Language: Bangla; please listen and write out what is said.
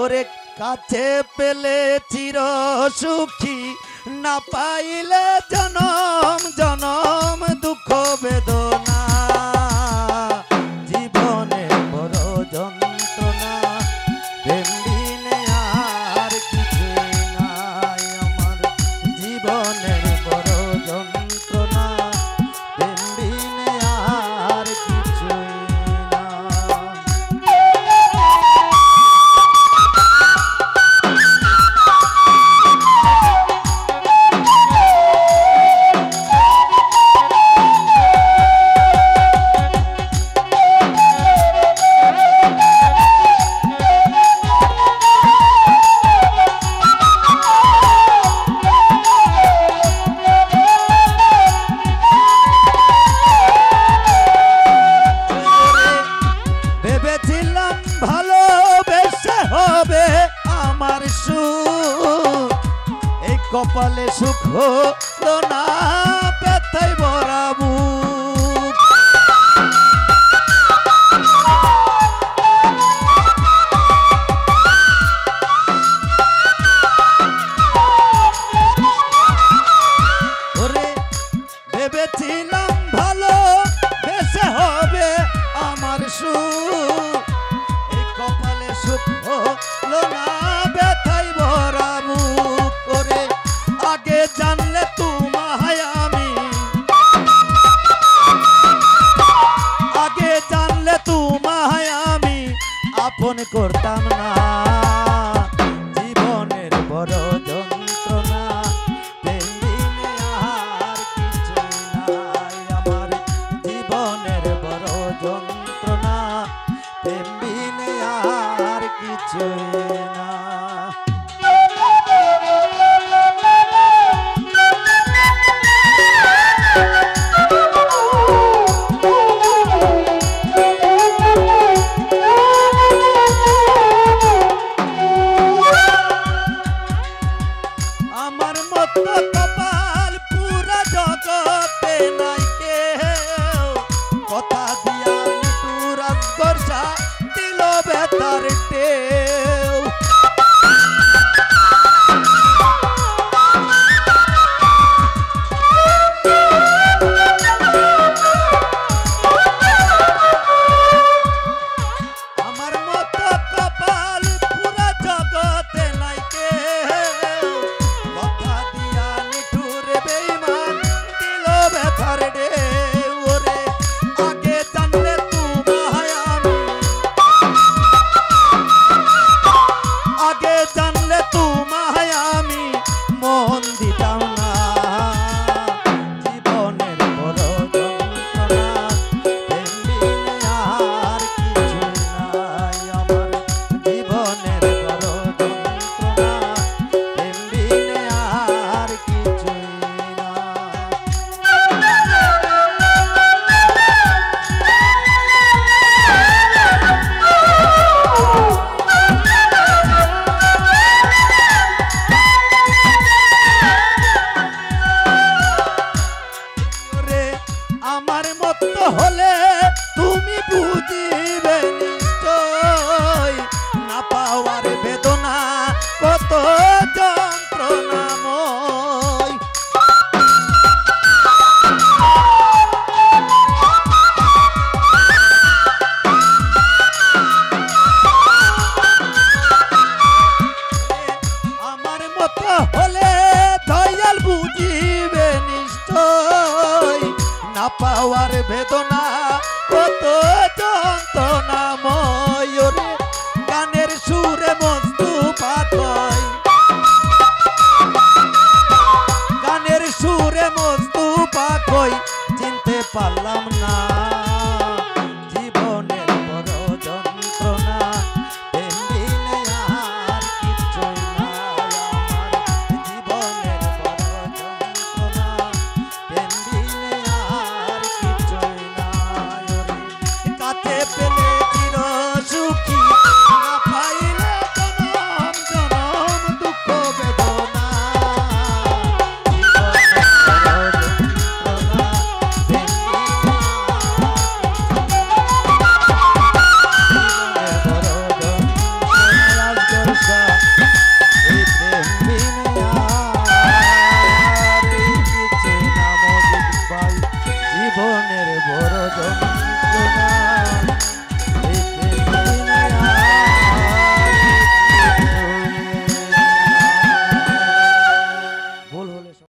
ওরে কাছে পেলে চির সুখী, না পাইলে জনম জনম দুঃখ বেদনা। জীবনে বড় যন্ত্রণা, প্রেম বিনে আর কিছু নাই আমার। জীবনের বড় যন্ত্রণা, প্রেম বিনে আর কিছু না। কপালে সুখ হলো না, ব্যথায় ভরা বুক। ওরে ভেবেছিলাম ভালো বেশে হবে আমার সুখ, এই কপালে সুখ হলো না, ব্যথায় ভরা বুক। করে আগে জানলে তোমায় আমি, আগে জানলে তোমায় আমি আপন করতাম না। জীবনের বড় যন্ত্রণা, প্রেম বিনে আর কিছু নাই আমার। জীবনের বড় যন্ত্রণা, প্রেম বিনে আর কিছু না। আমার মতো কপাল পুরা জগতে নাই কেউ, কথা দিয়া নিটুরা গর্ষা দিল বেতার টেউ। আমার মতো কপাল পুরা জগতে নাই কেউ, কথা দিয়া নিঠুরে বেঈমান দিল ব্যথার ঢেউ। ওরে আগে জানলে তোমায় আমি, আগে জানলে তোমায় আমি মন দিতাম না। জীবনের বড় যন্ত্রণা, প্রেম বিনে আর কিছু নাই আমার। জীবনের বড় যন্ত্রণা, প্রেম বিনে আর কিছু না। ওরে আমার মতো হলে তুমি বুঝিবে নিশ্চয়, না পাওয়ার বেদনা কত যন্ত্রণাময়। আমার মতো হলে দয়াল বুঝিবে নিশ্চয়, না পাওয়ার বেদনা কত